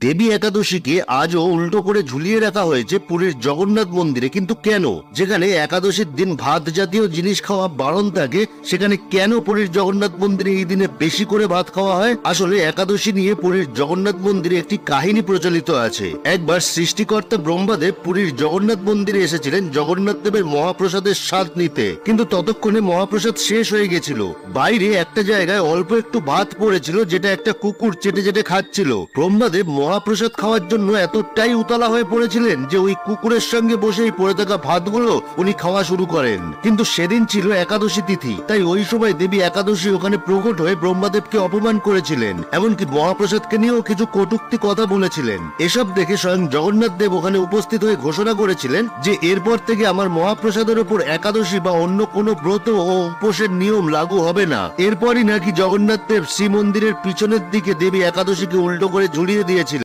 দেবী একাদশীকে আজও উল্টো করে ঝুলিয়ে রাখা হয়েছে পুরীর জগন্নাথ মন্দিরে, কিন্তু কেন? যেখানে একাদশীর দিন ভাত জাতীয় জিনিস খাওয়া বারণ থাকে, সেখানে কেন পুরীর জগন্নাথ মন্দিরে এই দিনে বেশি করে ভাত খাওয়া হয়? আসলে একাদশী নিয়ে পুরীর জগন্নাথ মন্দিরে একটি কাহিনী প্রচলিত আছে। একবার সৃষ্টিকর্তা ব্রহ্মাদেব পুরীর জগন্নাথ মন্দিরে এসেছিলেন জগন্নাথ দেবের মহাপ্রসাদের স্বাদ নিতে, কিন্তু ততক্ষণে মহাপ্রসাদ শেষ হয়ে গেছিল। বাইরে একটা জায়গায় অল্প একটু ভাত পড়েছিল, যেটা একটা কুকুর চেটে চেটে খাচ্ছিল। ব্রহ্মাদেব মহাপ্রসাদ খাওয়ার জন্য এতটাই উতলা হয়ে পড়েছিলেন যে ওই কুকুরের সঙ্গে বসেই পড়ে থাকা ভাতগুলো উনি খাওয়া শুরু করেন। কিন্তু সেদিন ছিল একাদশী তিথি, তাই ওই সময় দেবী একাদশী ওখানে প্রকট হয়ে ব্রহ্মাদেবকে অপমান করেছিলেন, এমনকি মহাপ্রসাদকে নিয়েও কিছু কটূক্তি কথা বলেছিলেন। এসব দেখে স্বয়ং জগন্নাথ দেব ওখানে উপস্থিত হয়ে ঘোষণা করেছিলেন যে এরপর থেকে আমার মহাপ্রসাদের উপর একাদশী বা অন্য কোনো ব্রত ও উপোসের নিয়ম লাগু হবে না। এরপরই নাকি জগন্নাথ দেব শ্রীমন্দিরের পিছনের দিকে দেবী একাদশীকে উল্টো করে ঝুলিয়ে দিয়েছিলেন।